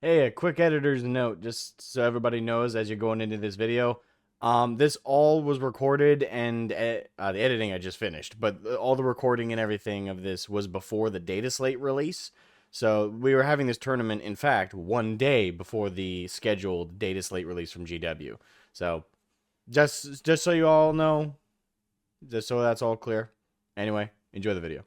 Hey, a quick editor's note, just so everybody knows as you're going into this video. This all was recorded and the editing I just finished, but all the recording and everything of this was before the data slate release. So we were having this tournament, in fact, one day before the scheduled data slate release from GW. So just so you all know, just so that's all clear. Anyway, enjoy the video.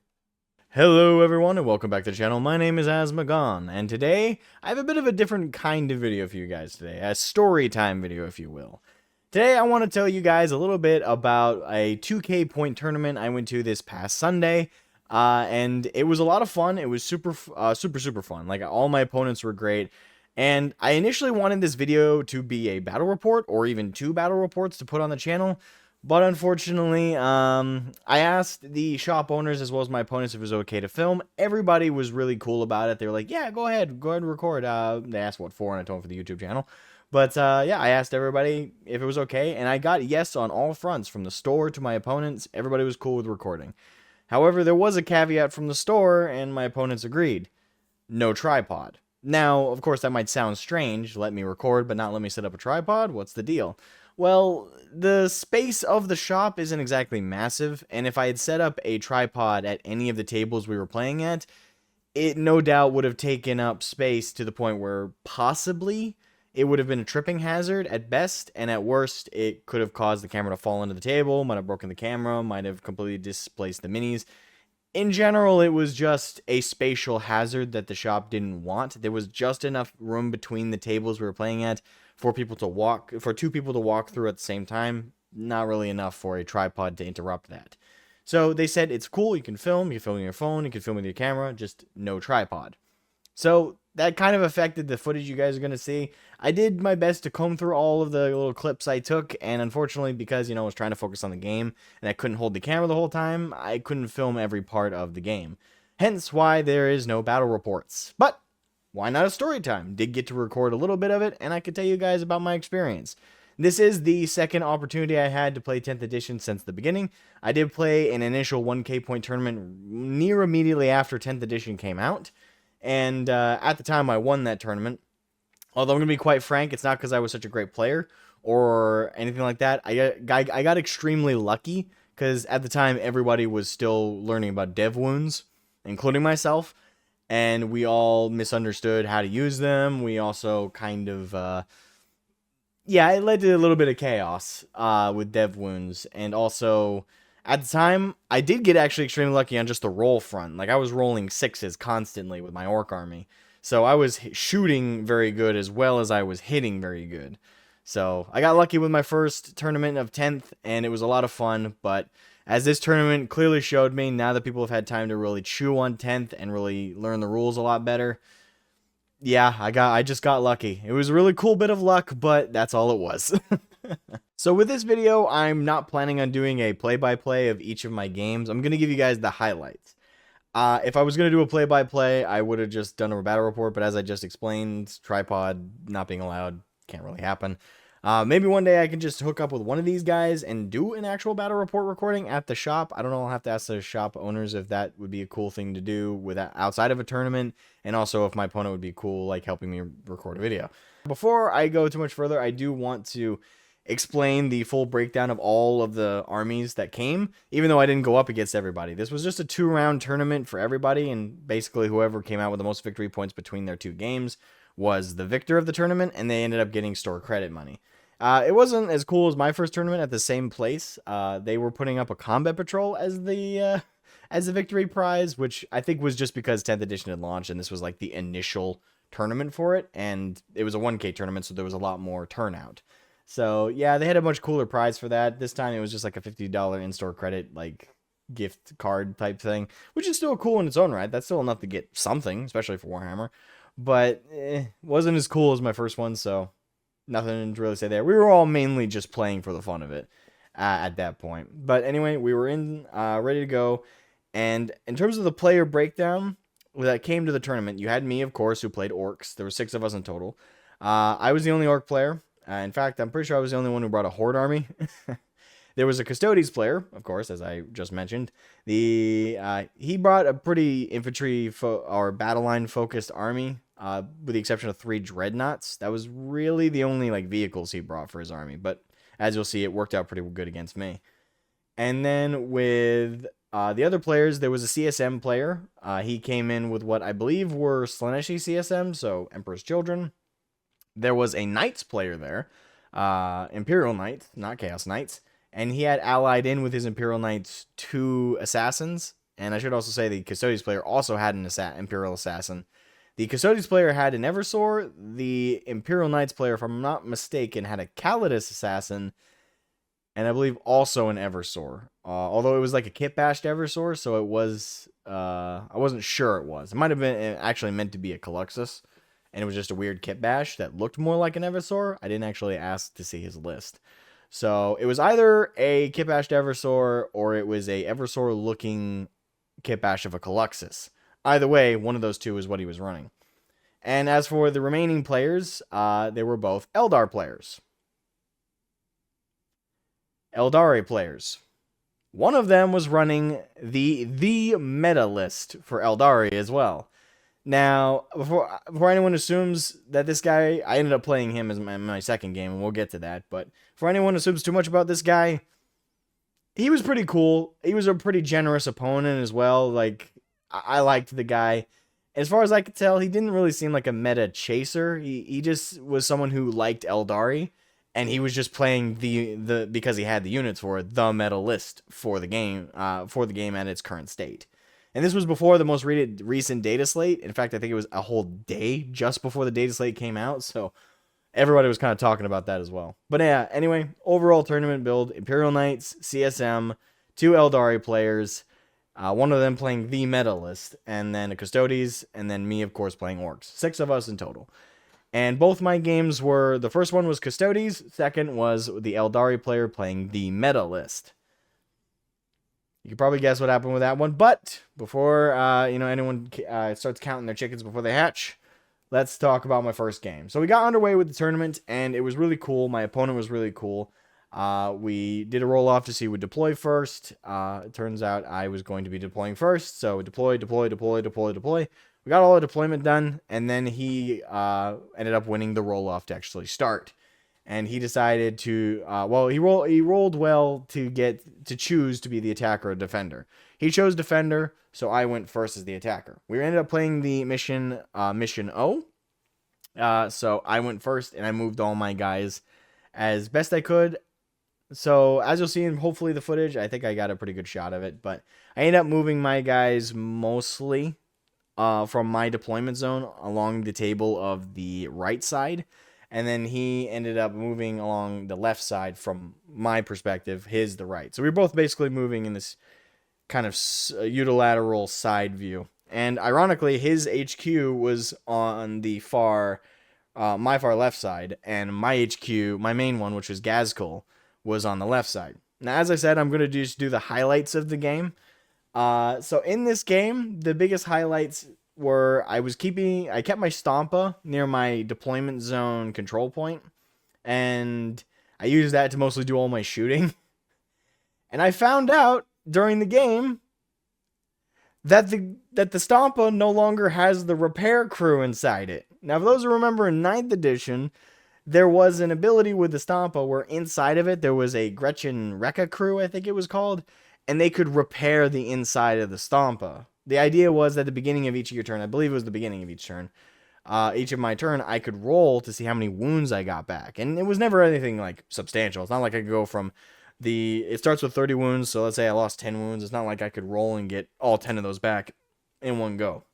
Hello everyone and welcome back to the channel. My name is Asmogan, and today I have a bit of a different kind of video for you guys today, a story time video if you will. Today I want to tell you guys a little bit about a 2K point tournament I went to this past Sunday, and it was a lot of fun. It was super fun. Like, all my opponents were great, and I initially wanted this video to be a battle report or even two battle reports to put on the channel. But unfortunately, I asked the shop owners as well as my opponents if it was okay to film. Everybody was really cool about it. They were like, yeah, go ahead and record. They asked what for, and I told them for the YouTube channel. But yeah, I asked everybody if it was okay, and I got yes on all fronts, from the store to my opponents. Everybody was cool with recording. However, there was a caveat from the store, and my opponents agreed. No tripod. Now, of course, that might sound strange. Let me record, but not let me set up a tripod? What's the deal? Well, the space of the shop isn't exactly massive, and if I had set up a tripod at any of the tables we were playing at, it no doubt would have taken up space to the point where possibly it would have been a tripping hazard at best, and at worst, it could have caused the camera to fall into the table, might have broken the camera, might have completely displaced the minis. In general, it was just a spatial hazard that the shop didn't want. There was just enough room between the tables we were playing at for two people to walk through at the same time. Not really enough for a tripod to interrupt that. So they said, it's cool, you can film with your phone, you can film with your camera, just no tripod. So that kind of affected the footage you guys are going to see. I did my best to comb through all of the little clips I took, and unfortunately, because, I was trying to focus on the game, and I couldn't hold the camera the whole time, I couldn't film every part of the game. Hence why there is no battle reports. But why not a story time? Did get to record a little bit of it, and I could tell you guys about my experience. This is the second opportunity I had to play 10th edition since the beginning. I did play an initial 1K point tournament near immediately after 10th edition came out. And at the time, I won that tournament. Although I'm going to be quite frank, it's not because I was such a great player or anything like that. I got extremely lucky because at the time, everybody was still learning about dev wounds, including myself. And we all misunderstood how to use them. We also kind of, yeah, it led to a little bit of chaos with dev wounds. And also, at the time, I did get actually extremely lucky on just the roll front. Like, I was rolling sixes constantly with my orc army. So I was shooting very good as well as I was hitting very good. So I got lucky with my first tournament of 10th, and it was a lot of fun. But as this tournament clearly showed me, now that people have had time to really chew on 10th and really learn the rules a lot better, yeah, I just got lucky. It was a really cool bit of luck, but that's all it was. So with this video, I'm not planning on doing a play-by-play of each of my games. I'm going to give you guys the highlights. If I was going to do a play-by-play, I would have just done a battle report, but as I just explained, tripod not being allowed, can't really happen. Maybe one day I can just hook up with one of these guys and do an actual battle report recording at the shop. I don't know, I'll have to ask the shop owners if that would be a cool thing to do with outside of a tournament, and also if my opponent would be cool, like, helping me record a video. Before I go too much further, I do want to explain the full breakdown of all of the armies that came, even though I didn't go up against everybody. This was just a 2-round tournament for everybody, and basically whoever came out with the most victory points between their two games was the victor of the tournament, and they ended up getting store credit money. It wasn't as cool as my first tournament at the same place. They were putting up a combat patrol as the victory prize, which I think was just because 10th edition had launched, and this was like the initial tournament for it, and it was a 1K tournament, so there was a lot more turnout. So, yeah, they had a much cooler prize for that. This time it was just like a $50 in-store credit, like, gift card type thing, which is still cool in its own right. That's still enough to get something, especially for Warhammer. But wasn't as cool as my first one, so nothing to really say there. We were all mainly just playing for the fun of it at that point. But anyway, we were in, ready to go. And in terms of the player breakdown that came to the tournament, you had me, of course, who played Orks. There were 6 of us in total. I was the only Orc player. In fact, I'm pretty sure I was the only one who brought a Horde army. There was a Custodes player, of course, as I just mentioned. He brought a pretty infantry or battle line focused army, with the exception of 3 dreadnoughts. That was really the only like vehicles he brought for his army. But as you'll see, it worked out pretty good against me. And then with the other players, there was a CSM player. He came in with what I believe were Slaneshi CSM, so Emperor's Children. There was a Knights player there, Imperial Knights, not Chaos Knights, and he had allied in with his Imperial Knights 2 assassins. And I should also say the Custodes player also had an Imperial assassin. The Custodes player had an Eversor. The Imperial Knights player, if I'm not mistaken, had a Calidus assassin, and I believe also an Eversor. Although it was like a kit-bashed Eversor, so it was, I wasn't sure it was. It might have been actually meant to be a Caluxus, and it was just a weird kit bash that looked more like an Eversor. I didn't actually ask to see his list. So it was either a kit bashed Eversor or it was a Eversor looking kit bash of a Caluxus. Either way, one of those two is what he was running. And as for the remaining players, they were both Eldar players. Eldari players. One of them was running the meta list for Eldari as well. Now, before anyone assumes that this guy, I ended up playing him as my second game, and we'll get to that, but before anyone assumes too much about this guy, he was pretty cool. He was a pretty generous opponent as well. Like, I liked the guy. As far as I could tell, he didn't really seem like a meta chaser. He just was someone who liked Eldari, and he was just playing because he had the units for it, the meta list for the game at its current state. And this was before the most recent data slate. In fact, I think it was a whole day just before the data slate came out. So everybody was kind of talking about that as well. But yeah, anyway, overall tournament build, Imperial Knights, CSM, 2 Eldari players, one of them playing the meta list, and then a Custodes, and then me, of course, playing Orks. 6 of us in total. And both my games were, the first one was Custodes, second was the Eldari player playing the meta list. You can probably guess what happened with that one, but before anyone starts counting their chickens before they hatch, let's talk about my first game. So we got underway with the tournament, and it was really cool. My opponent was really cool. We did a roll-off to see who would deploy first. It turns out I was going to be deploying first, so deploy. We got all the deployment done, and then he ended up winning the roll-off to actually start. And he decided to, he rolled well to choose to be the attacker or defender. He chose defender, so I went first as the attacker. We ended up playing the mission O. So I went first, and I moved all my guys as best I could. So as you'll see in hopefully the footage, I think I got a pretty good shot of it. But I ended up moving my guys mostly from my deployment zone along the table of the right side. And then he ended up moving along the left side from my perspective, the right. So we were both basically moving in this kind of unilateral side view. And ironically, his HQ was on the my far left side, and my HQ, my main one, which was Gazkul, was on the left side. Now, as I said, I'm going to just do the highlights of the game. So in this game, the biggest highlights were I kept my Stompa near my deployment zone control point, and I used that to mostly do all my shooting. And I found out during the game that the Stompa no longer has the repair crew inside it. Now, for those who remember in 9th edition, there was an ability with the Stompa where inside of it there was a Gretchen Rekka crew, I think it was called, and they could repair the inside of the Stompa. The idea was at the beginning of each of your turn, I believe it was the beginning of each turn, each of my turn, I could roll to see how many wounds I got back. And it was never anything like substantial. It's not like I could go from it starts with 30 wounds, so let's say I lost 10 wounds. It's not like I could roll and get all 10 of those back in one go.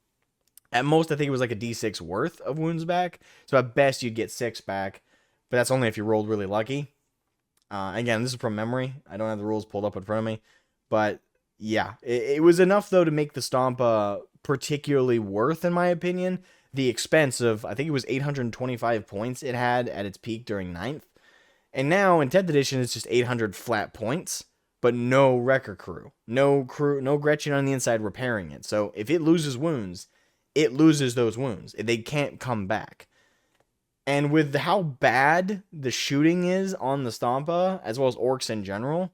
At most, I think it was like a d6 worth of wounds back. So at best, you'd get 6 back, but that's only if you rolled really lucky. Again, this is from memory. I don't have the rules pulled up in front of me, but yeah, it was enough, though, to make the Stompa particularly worth, in my opinion, the expense of, I think it was 825 points it had at its peak during 9th. And now, in 10th edition, it's just 800 flat points, but no wrecker crew. No Gretchen on the inside repairing it. So if it loses wounds, it loses those wounds. They can't come back. And with how bad the shooting is on the Stompa, as well as Orks in general,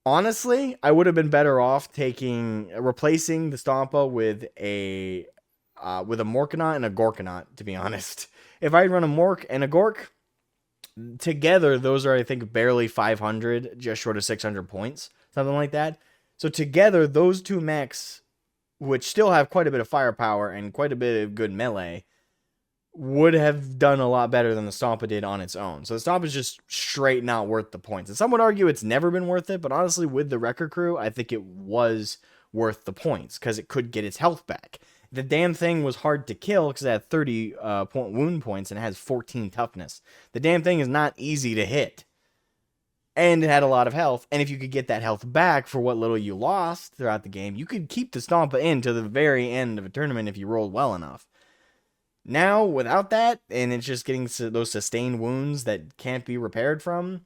Honestly, I would have been better off replacing the Stompa with a Morkanaut and a Gorkanaut, to be honest. If I'd run a Mork and a Gork, together, those are, I think, barely 500, just short of 600 points, something like that. So together, those two mechs, which still have quite a bit of firepower and quite a bit of good melee, would have done a lot better than the Stompa did on its own. So the Stompa is just straight not worth the points. And some would argue it's never been worth it, but honestly, with the Wrecker Crew, I think it was worth the points, because it could get its health back. The damn thing was hard to kill because it had 30 wound points and it has 14 toughness. The damn thing is not easy to hit. And it had a lot of health. And if you could get that health back for what little you lost throughout the game, you could keep the Stompa in to the very end of a tournament if you rolled well enough. Now, without that, and it's just getting those sustained wounds that can't be repaired from,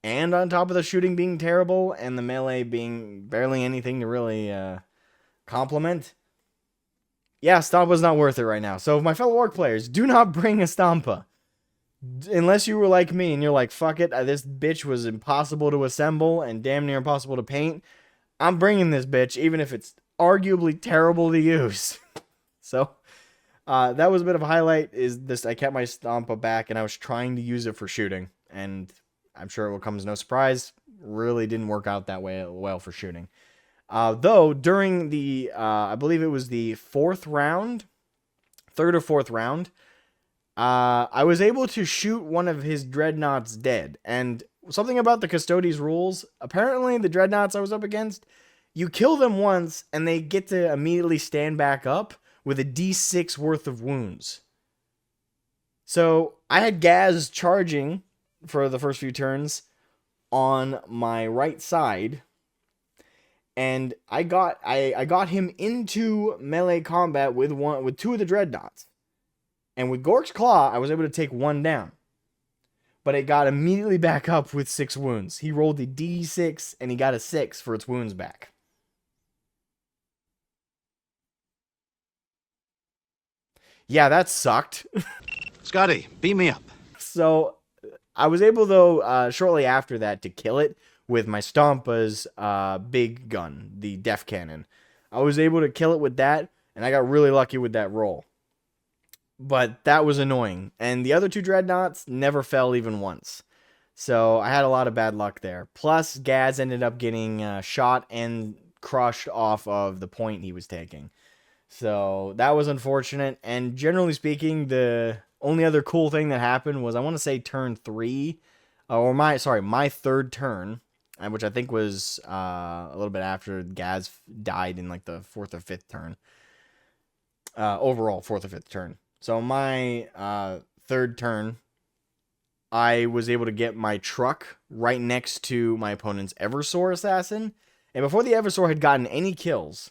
and on top of the shooting being terrible, and the melee being barely anything to really complement, yeah, Stompa's not worth it right now. So, my fellow Orc players, do not bring a Stompa. Unless you were like me, and you're like, fuck it, this bitch was impossible to assemble, and damn near impossible to paint. I'm bringing this bitch, even if it's arguably terrible to use. So... that was a bit of a highlight, is this, I kept my Stompa back, and I was trying to use it for shooting, and I'm sure it will come as no surprise, really didn't work out that way well for shooting. Though, during the, I believe it was the third or fourth round, I was able to shoot one of his Dreadnoughts dead, and something about the Custodes rules, apparently the Dreadnoughts I was up against, you kill them once, and they get to immediately stand back up, with a D6 worth of wounds. So, I had Gaz charging for the first few turns on my right side, and I got him into melee combat with two of the Dreadnoughts. And with Gork's Claw, I was able to take one down. But it got immediately back up with 6 wounds. He rolled a D6, and he got a 6 for its wounds back. Yeah, that sucked. Scotty, beat me up. So, I was able, though, shortly after that, to kill it with my Stompa's big gun, the Def Cannon. I was able to kill it with that, and I got really lucky with that roll. But that was annoying. And the other 2 Dreadnoughts never fell even once. So, I had a lot of bad luck there. Plus, Gaz ended up getting shot and crushed off of the point he was taking. So, that was unfortunate, and generally speaking, the only other cool thing that happened was, I want to say turn 3, or my third turn, which I think was a little bit after Gaz died in like the 4th or 5th turn. Overall, 4th or 5th turn. So, my third turn, I was able to get my truck right next to my opponent's Eversor assassin, and before the Eversor had gotten any kills,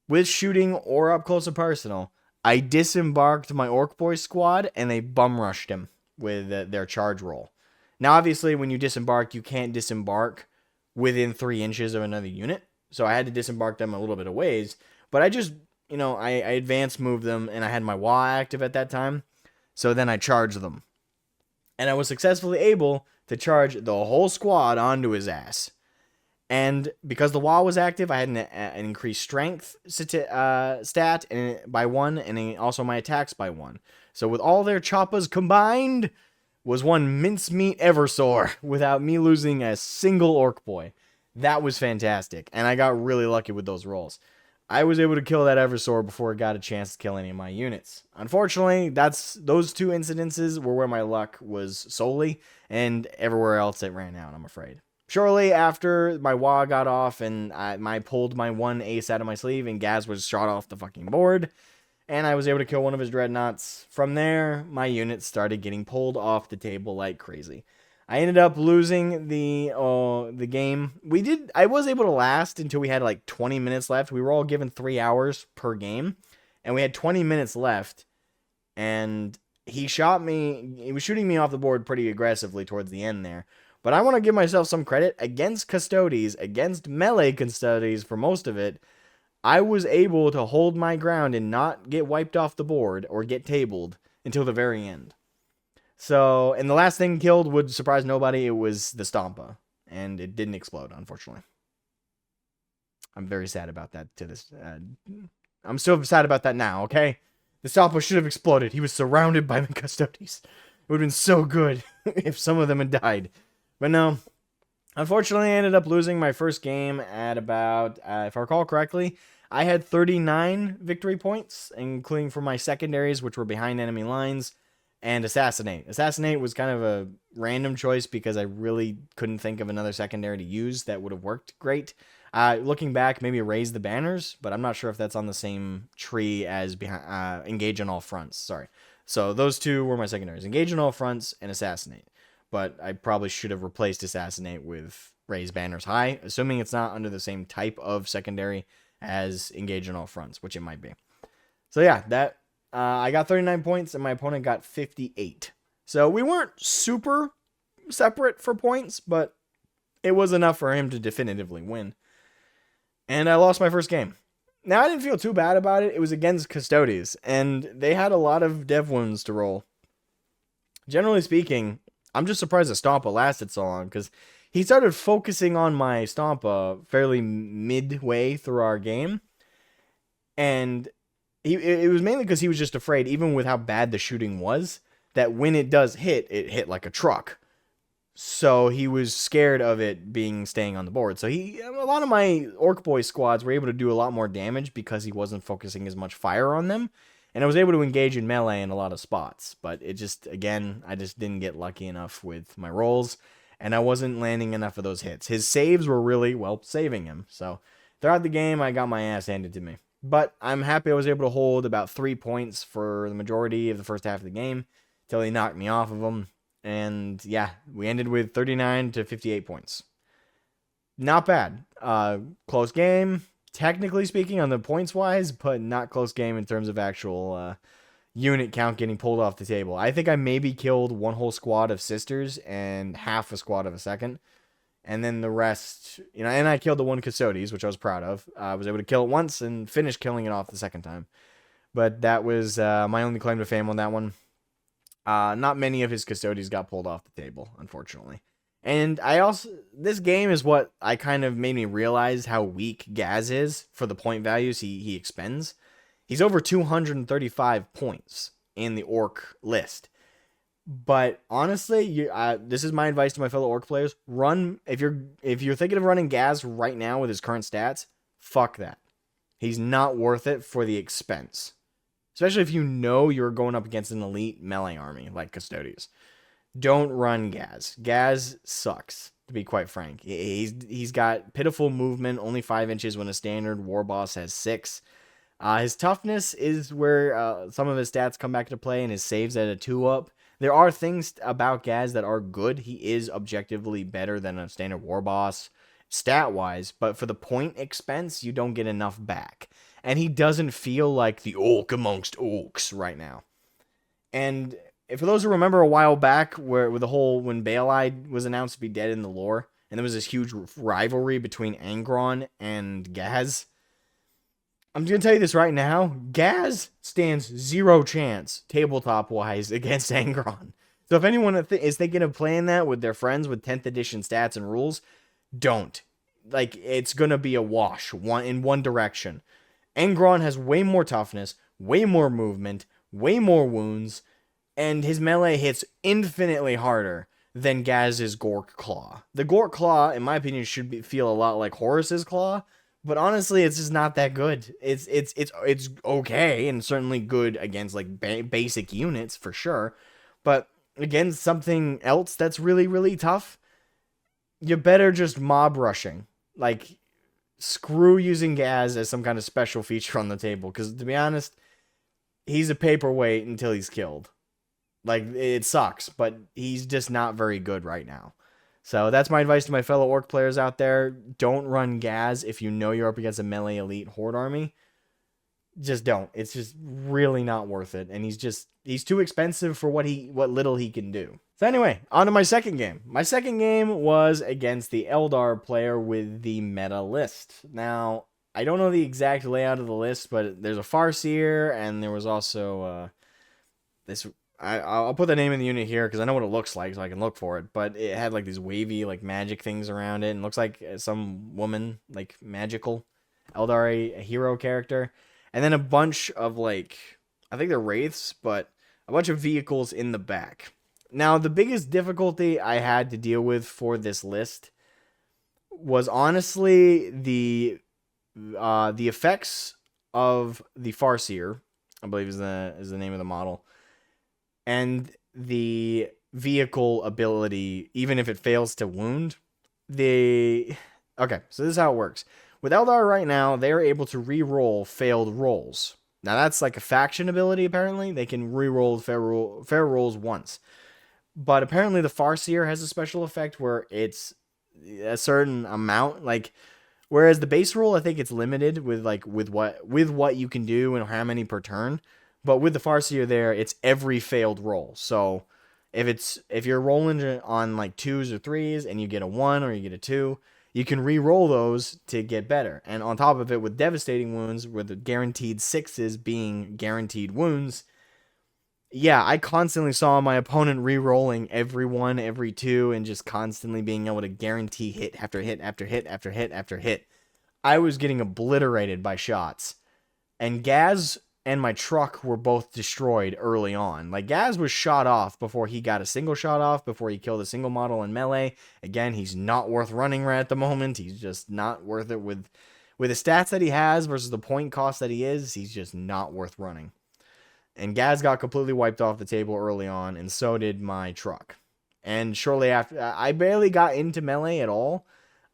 with shooting or up close and personal, I disembarked my Orc Boy squad, and they bum rushed him with their charge roll. Now, obviously, when you disembark, you can't disembark within 3 inches of another unit, so I had to disembark them a little bit of ways, but I just, I advance moved them, and I had my WA active at that time, so then I charged them. And I was successfully able to charge the whole squad onto his ass. And because the wall was active, I had an increased strength stat by 1, and also my attacks by 1. So with all their choppas combined, was one mincemeat Eversor without me losing a single Orc Boy. That was fantastic, and I got really lucky with those rolls. I was able to kill that Eversor before it got a chance to kill any of my units. Unfortunately, those 2 incidences were where my luck was solely, and everywhere else it ran out, I'm afraid. Shortly after my WA got off and I pulled my 1 ace out of my sleeve and Gaz was shot off the fucking board, and I was able to kill one of his Dreadnoughts. From there, my units started getting pulled off the table like crazy. I ended up losing the game. I was able to last until we had like 20 minutes left. We were all given 3 hours per game, and we had 20 minutes left, and he shot me. He was shooting me off the board pretty aggressively towards the end there. But I want to give myself some credit. Against Custodes, against melee Custodes for most of it, I was able to hold my ground and not get wiped off the board or get tabled until the very end. So, and the last thing killed would surprise nobody. It was the Stompa. and it didn't explode, unfortunately. I'm very sad about that I'm still sad about that now, okay? The Stompa should have exploded. He was surrounded by the Custodes. It would have been so good if some of them had died. But no. Unfortunately, I ended up losing my first game at about, if I recall correctly, I had 39 victory points, including for my secondaries, which were behind enemy lines, and Assassinate. Assassinate was kind of a random choice because I really couldn't think of another secondary to use that would have worked great. Looking back, maybe Raise the Banners, but I'm not sure if that's on the same tree as Engage on All Fronts. Sorry. So those two were my secondaries. Engage on All Fronts and Assassinate. But I probably should have replaced Assassinate with Raise Banners High, assuming it's not under the same type of secondary as Engage on All Fronts, which it might be. So yeah, that I got 39 points and my opponent got 58. So we weren't super separate for points, but it was enough for him to definitively win. And I lost my first game. Now, I didn't feel too bad about it. It was against Custodes, and they had a lot of dev wounds to roll. Generally speaking, I'm just surprised the Stompa lasted so long, because he started focusing on my Stompa fairly midway through our game. And it was mainly because he was just afraid, even with how bad the shooting was, that when it does hit, it hit like a truck. So he was scared of it staying on the board. So a lot of my Orc Boy squads were able to do a lot more damage because he wasn't focusing as much fire on them. And I was able to engage in melee in a lot of spots. But it just, again, I just didn't get lucky enough with my rolls. And I wasn't landing enough of those hits. His saves were really, well, saving him. So throughout the game, I got my ass handed to me. But I'm happy I was able to hold about 3 points for the majority of the first half of the game till he knocked me off of them. And yeah, we ended with 39 to 58 points. Not bad. Close game, technically speaking, on the points wise, but not close game in terms of actual unit count getting pulled off the table. I think I maybe killed one whole squad of sisters and half a squad of a second. And then the rest, and I killed the one Custodes, which I was proud of. I was able to kill it once and finish killing it off the second time. But that was my only claim to fame on that one. Not many of his Custodes got pulled off the table, unfortunately. And this game is what I kind of made me realize how weak Gaz is for the point values he expends. He's over 235 points in the Orc list. But honestly, this is my advice to my fellow Orc players. If you're thinking of running Gaz right now with his current stats, fuck that. He's not worth it for the expense. Especially if you know you're going up against an elite melee army like Custodes. Don't run Gaz. Gaz sucks, to be quite frank. He's got pitiful movement, only 5 inches when a standard war boss has 6. His toughness is where some of his stats come back to play, and his saves at a 2-up. There are things about Gaz that are good. He is objectively better than a standard war boss stat-wise, but for the point expense, you don't get enough back. And he doesn't feel like the Orc amongst Orcs right now. And for those who remember a while back, when Baelide was announced to be dead in the lore, and there was this huge rivalry between Angron and Gaz, I'm going to tell you this right now. Gaz stands 0 chance, tabletop-wise, against Angron. So if anyone is thinking of playing that with their friends with 10th edition stats and rules, don't. It's going to be a wash in one direction. Angron has way more toughness, way more movement, way more wounds, and his melee hits infinitely harder than Gaz's Gork Claw. The Gork Claw, in my opinion, should feel a lot like Horus's Claw, but honestly, it's just not that good. It's okay, and certainly good against basic units for sure, but against something else that's really, really tough, you better just mob rushing. Screw using Gaz as some kind of special feature on the table, because to be honest, he's a paperweight until he's killed. It sucks, but he's just not very good right now. So that's my advice to my fellow Orc players out there. Don't run Gaz if you know you're up against a melee elite horde army. Just don't. It's just really not worth it, and he's too expensive for what little he can do. So anyway, on to my second game. My second game was against the Eldar player with the meta list. Now, I don't know the exact layout of the list, but there's a Farseer, and there was also this I'll put the name of the unit here because I know what it looks like, so I can look for it. But it had like these wavy like magic things around it, and looks like some woman, like magical Eldar, a hero character, and then a bunch of like, I think they're wraiths, but a bunch of vehicles in the back. Now, the biggest difficulty I had to deal with for this list was honestly the effects of the Farseer, I believe is the name of the model, and the vehicle ability, even if it fails to wound. Okay, so this is how it works. With Eldar right now, they're able to re-roll failed rolls. Now that's like a faction ability, apparently. They can re-roll fair rolls once. But apparently the Farseer has a special effect where it's a certain amount, like whereas the base roll, I think it's limited with what you can do and how many per turn. But with the Farseer there, it's every failed roll. So if you're rolling on like 2s or 3s and you get a 1 or you get a 2, you can re-roll those to get better. And on top of it, with devastating wounds, with the guaranteed 6s being guaranteed wounds, yeah, I constantly saw my opponent re-rolling every 1, every 2, and just constantly being able to guarantee hit after hit after hit after hit after hit. I was getting obliterated by shots. And Gaz and my truck were both destroyed early on. Like, Gaz was shot off before he got a single shot off, before he killed a single model in melee. Again, he's not worth running right at the moment. He's just not worth it with the stats that he has versus the point cost that he is. He's just not worth running. And Gaz got completely wiped off the table early on, and so did my truck. And shortly after, I barely got into melee at all.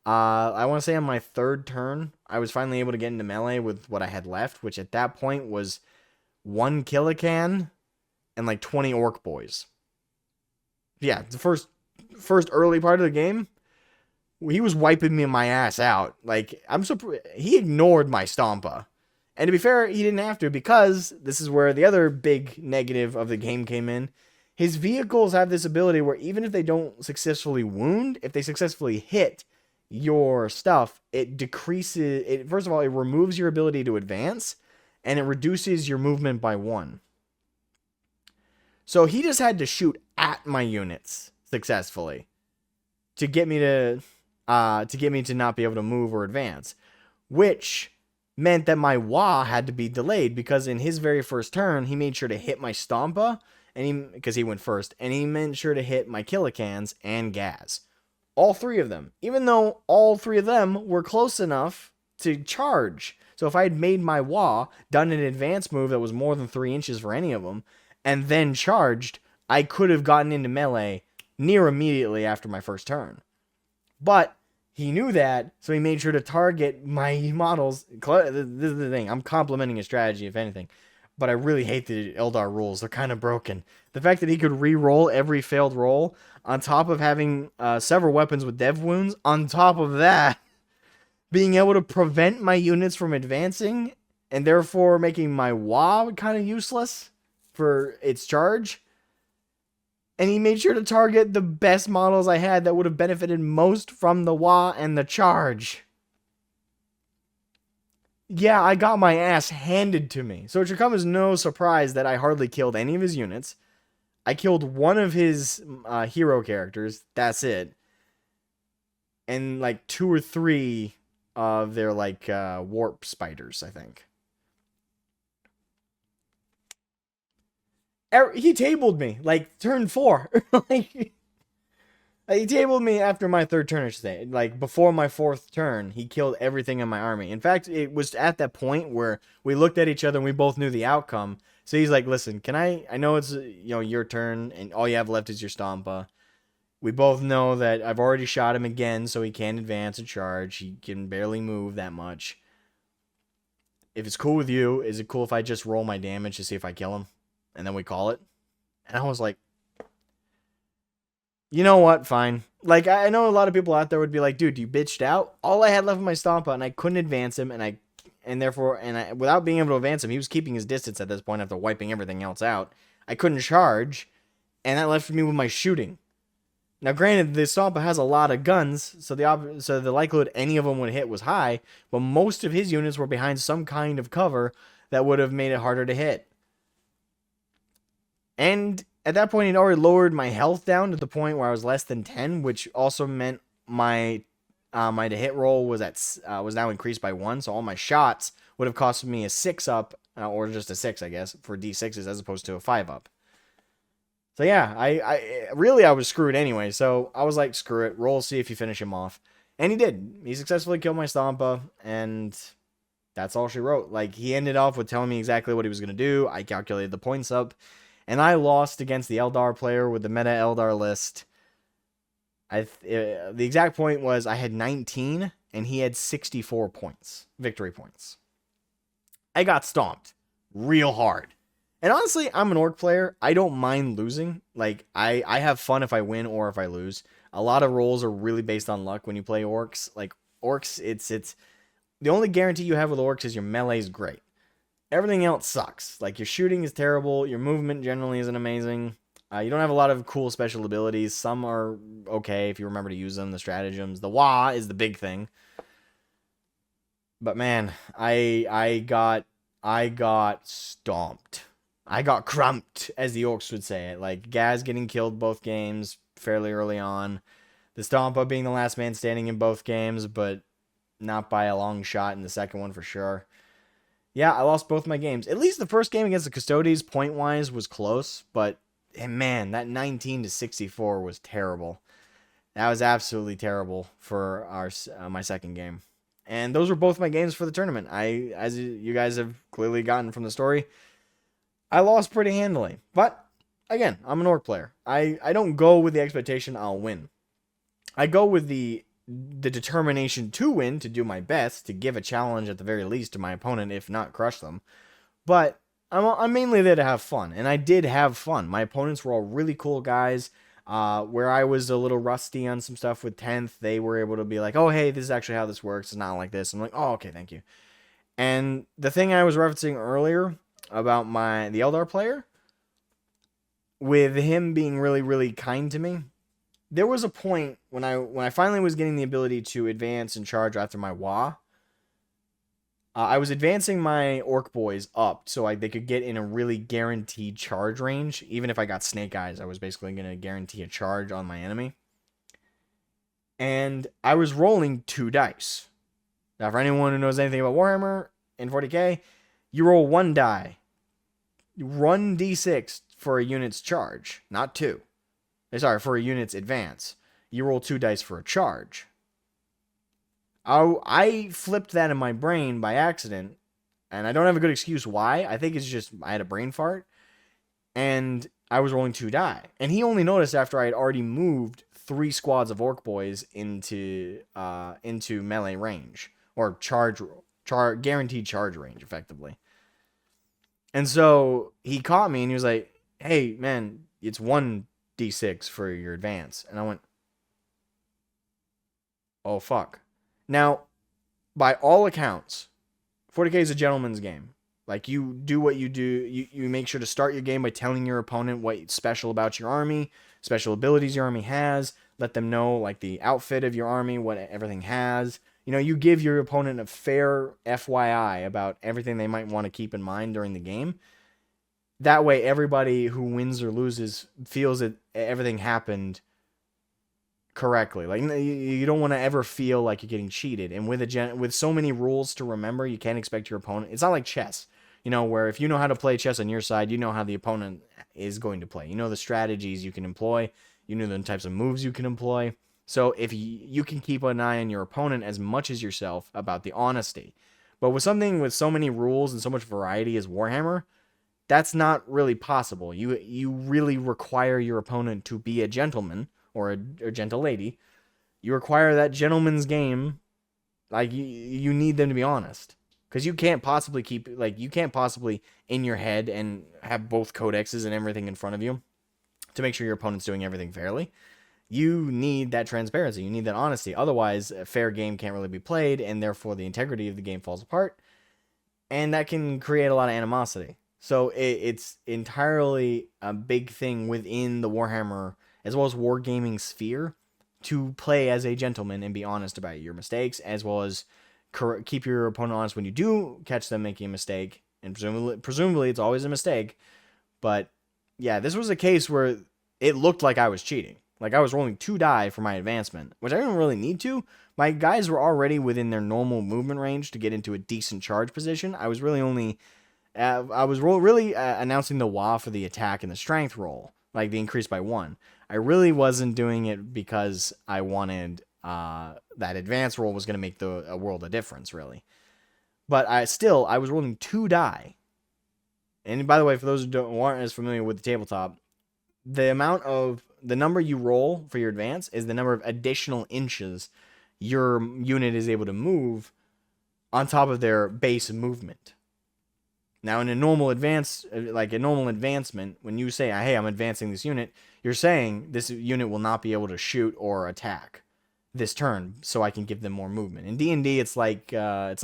I want to say on my 3rd turn, I was finally able to get into melee with what I had left, which at that point was 1 Killican and like 20 Orc boys. Yeah, the first early part of the game, he was wiping my ass out. Like, I'm surprised he ignored my Stompa. And to be fair, he didn't have to, because this is where the other big negative of the game came in. His vehicles have this ability where even if they don't successfully wound, if they successfully hit your stuff, it decreases it. First of all, it removes your ability to advance, and it reduces your movement by 1. So he just had to shoot at my units successfully to get me to not be able to move or advance, which meant that my Wah had to be delayed, because in his very first turn, he made sure to hit my Stompa, because he went first, and he made sure to hit my Killicans and Gaz. All 3 of them, even though all 3 of them were close enough to charge. So if I had made my Wah, done an advance move that was more than 3 inches for any of them, and then charged, I could have gotten into melee near immediately after my first turn. But he knew that, so he made sure to target my models. This is the thing. I'm complimenting his strategy, if anything. But I really hate the Eldar rules. They're kind of broken. The fact that he could re-roll every failed roll, on top of having several weapons with dev wounds, on top of that, being able to prevent my units from advancing, and therefore making my Wah kind of useless for its charge. And he made sure to target the best models I had that would have benefited most from the Wah and the charge. Yeah, I got my ass handed to me. So it should come as no surprise that I hardly killed any of his units. I killed one of his hero characters. That's it. And like 2 or 3 of their like warp spiders, I think. He tabled me like turn 4. Like, he tabled me after my 3rd turn, I should say. Like, before my 4th turn, he killed everything in my army. In fact, it was at that point where we looked at each other and we both knew the outcome. So he's like, listen, I know it's, your turn, and all you have left is your Stompa. We both know that I've already shot him again, so he can't advance and charge. He can barely move that much. If it's cool with you, is it cool if I just roll my damage to see if I kill him? And then we call it? And I was like, you know what? Fine. Like, I know a lot of people out there would be like, dude, you bitched out. All I had left was my Stompa, and I couldn't advance him, and without being able to advance him, he was keeping his distance at this point after wiping everything else out. I couldn't charge, and that left me with my shooting. Now, granted, the Stompa has a lot of guns, so the likelihood any of them would hit was high, but most of his units were behind some kind of cover that would have made it harder to hit. And at that point, he'd already lowered my health down to the point where I was less than 10, which also meant my my to hit roll was was now increased by 1, so all my shots would have cost me a 6 up, or just a 6, I guess, for D6s as opposed to a 5 up. So yeah, I really I was screwed anyway. So I was like, screw it, roll, see if you finish him off, and he did. He successfully killed my Stompa, and that's all she wrote. Like, he ended off with telling me exactly what he was gonna do. I calculated the points up, and I lost against the Eldar player with the meta Eldar list. The exact point was I had 19 and he had 64 points, victory points. I got stomped real hard. And honestly, I'm an Orc player. I don't mind losing. Like, I have fun if I win or if I lose. A lot of rolls are really based on luck when you play Orcs. Like, Orcs, it's the only guarantee you have with Orcs is your melee is great. Everything else sucks. Like, your shooting is terrible. Your movement generally isn't amazing. You don't have a lot of cool special abilities. Some are okay if you remember to use them. The stratagems. The Wah is the big thing. But man, I got stomped. I got crumped, as the Orcs would say it. Like, Gaz getting killed both games fairly early on. The Stompa being the last man standing in both games, but not by a long shot in the second one for sure. Yeah, I lost both my games. At least the first game against the Custodes, point-wise, was close, but and man, that 19 to 64 was terrible. That was absolutely terrible for my second game. And those were both my games for the tournament. As you guys have clearly gotten from the story, I lost pretty handily. But again, I'm an Orc player. I don't go with the expectation I'll win. I go with the determination to win, to do my best, to give a challenge at the very least to my opponent, if not crush them. But I'm mainly there to have fun, and I did have fun. My opponents were all really cool guys. Where I was a little rusty on some stuff with 10th, they were able to be like, oh, hey, this is actually how this works. It's not like this. I'm like, oh, okay, thank you. And the thing I was referencing earlier about the Eldar player, with him being really, really kind to me, there was a point when I finally was getting the ability to advance and charge after my Wah. I was advancing my Orc boys up so they could get in a really guaranteed charge range. Even if I got Snake Eyes, I was basically going to guarantee a charge on my enemy. And I was rolling 2 dice. Now, for anyone who knows anything about Warhammer in 40k, you roll 1 die. You run d6 for a unit's charge, not 2. Sorry, for a unit's advance. You roll 2 dice for a charge. I flipped that in my brain by accident, and I don't have a good excuse why. I think it's just I had a brain fart, and I was rolling 2 die. And he only noticed after I had already moved 3 squads of Orc boys into melee range, or guaranteed charge range, effectively. And so he caught me, and he was like, hey, man, it's 1d6 for your advance. And I went, oh, fuck. Now, by all accounts, 40k is a gentleman's game. Like, you do what you do. You make sure to start your game by telling your opponent what's special about your army, special abilities your army has. Let them know, like, the outfit of your army, what everything has. You know, you give your opponent a fair FYI about everything they might want to keep in mind during the game. That way, everybody who wins or loses feels that everything happened correctly. Like, you don't want to ever feel like you're getting cheated. And with so many rules to remember, you can't expect your opponent. It's not like chess, you know, where if you know how to play chess on your side, you know how the opponent is going to play. You know the strategies you can employ. You know the types of moves you can employ. So if you can keep an eye on your opponent as much as yourself about the honesty. But with something with so many rules and so much variety as Warhammer, that's not really possible. You really require your opponent to be a gentleman, or a gentle lady. You require that gentleman's game. Like, you need them to be honest. Because you can't possibly in your head and have both codexes and everything in front of you to make sure your opponent's doing everything fairly. You need that transparency. You need that honesty. Otherwise, a fair game can't really be played, and therefore the integrity of the game falls apart. And that can create a lot of animosity. So it's entirely a big thing within the Warhammer as well as wargaming sphere to play as a gentleman and be honest about your mistakes, as well as keep your opponent honest when you do catch them making a mistake. And presumably it's always a mistake, but yeah, this was a case where it looked like I was cheating. Like I was rolling 2 die for my advancement, which I didn't really need to. My guys were already within their normal movement range to get into a decent charge position. I was really only, announcing the WA for the attack and the strength roll, like the increase by 1. I really wasn't doing it because I wanted that advance roll was going to make a world of difference, really. But I was rolling 2 die. And by the way, for those who aren't as familiar with the tabletop, the number you roll for your advance is the number of additional inches your unit is able to move on top of their base movement. Now, in a normal advancement, when you say, "Hey, I'm advancing this unit," you're saying this unit will not be able to shoot or attack this turn, so I can give them more movement. In D&D, it's like dashing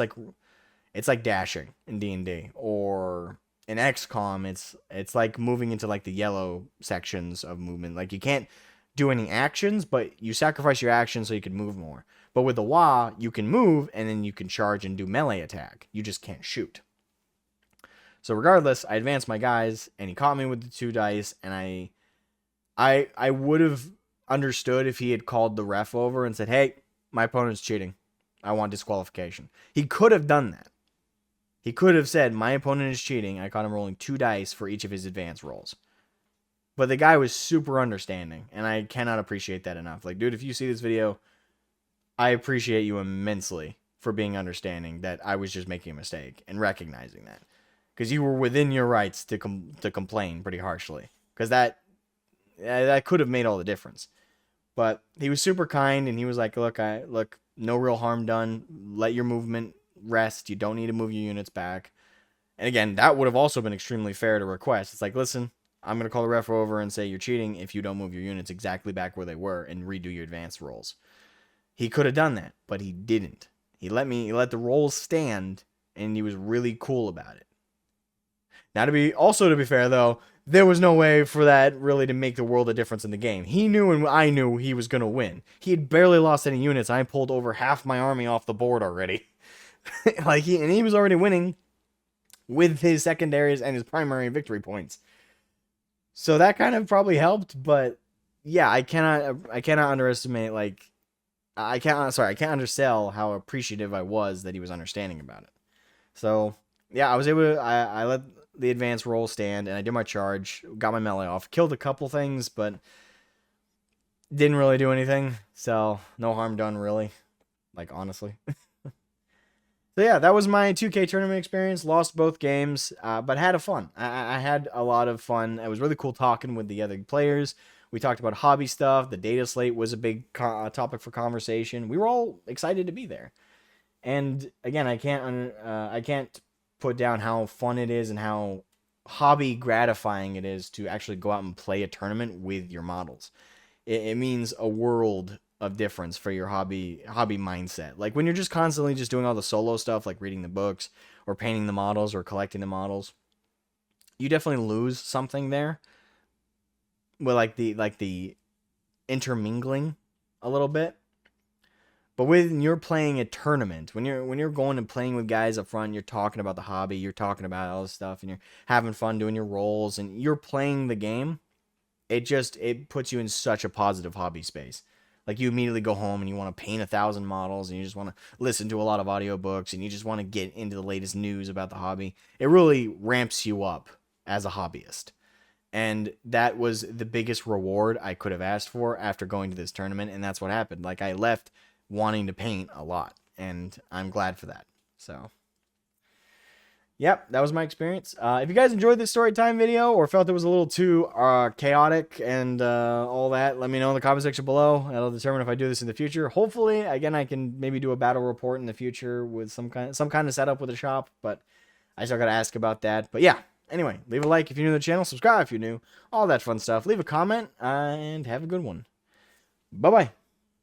in D&D, or in XCOM, it's like moving into like the yellow sections of movement. Like you can't do any actions, but you sacrifice your actions so you can move more. But with the WA, you can move and then you can charge and do melee attack. You just can't shoot. So regardless, I advanced my guys and he caught me with the 2 dice, and I would have understood if he had called the ref over and said, "Hey, my opponent's cheating. I want disqualification." He could have done that. He could have said, "My opponent is cheating. I caught him rolling 2 dice for each of his advance rolls." But the guy was super understanding, and I cannot appreciate that enough. Like, dude, if you see this video, I appreciate you immensely for being understanding that I was just making a mistake and recognizing that. Because you were within your rights to complain pretty harshly. Because that could have made all the difference. But he was super kind, and he was like, look, no real harm done. Let your movement rest. You don't need to move your units back. And again, that would have also been extremely fair to request. It's like, listen, I'm going to call the ref over and say you're cheating if you don't move your units exactly back where they were and redo your advance rolls. He could have done that, but he didn't. He let the rolls stand, and he was really cool about it. Now, to be fair, though, there was no way for that really to make the world a difference in the game. He knew and I knew he was going to win. He had barely lost any units. I pulled over half my army off the board already. He was already winning with his secondaries and his primary victory points. So that kind of probably helped, but yeah, I cannot underestimate, I can't undersell how appreciative I was that he was understanding about it. So yeah, I was able to, I let the advance roll stand, and I did my charge, got my melee off, killed a couple things, but didn't really do anything. So no harm done, really. Honestly. So yeah, that was my 2K tournament experience. Lost both games, but had fun. I had a lot of fun. It was really cool talking with the other players. We talked about hobby stuff. The data slate was a big topic for conversation. We were all excited to be there. And again, I can't put down how fun it is and how hobby gratifying it is to actually go out and play a tournament with your models. It means a world of difference for your hobby mindset. Like when you're just constantly just doing all the solo stuff, like reading the books or painting the models or collecting the models, you definitely lose something there. With the intermingling a little bit. But when you're playing a tournament, when you're going and playing with guys up front, you're talking about the hobby, you're talking about all this stuff, and you're having fun doing your roles, and you're playing the game, it puts you in such a positive hobby space. Like you immediately go home and you want to paint 1,000 models, and you just want to listen to a lot of audiobooks, and you just want to get into the latest news about the hobby. It really ramps you up as a hobbyist. And that was the biggest reward I could have asked for after going to this tournament, and that's what happened. Like I left wanting to paint a lot, and I'm glad for that. So yep, that was my experience. If you guys enjoyed this story time video or felt it was a little too chaotic and all that, let me know in the comment section below. That'll determine if I do this in the future. Hopefully, again, I can maybe do a battle report in the future with some kind of setup with a shop, but I still gotta ask about that. But yeah, anyway, leave a like if you're new to the channel, subscribe if you're new, all that fun stuff. Leave a comment, and have a good one. Bye-bye.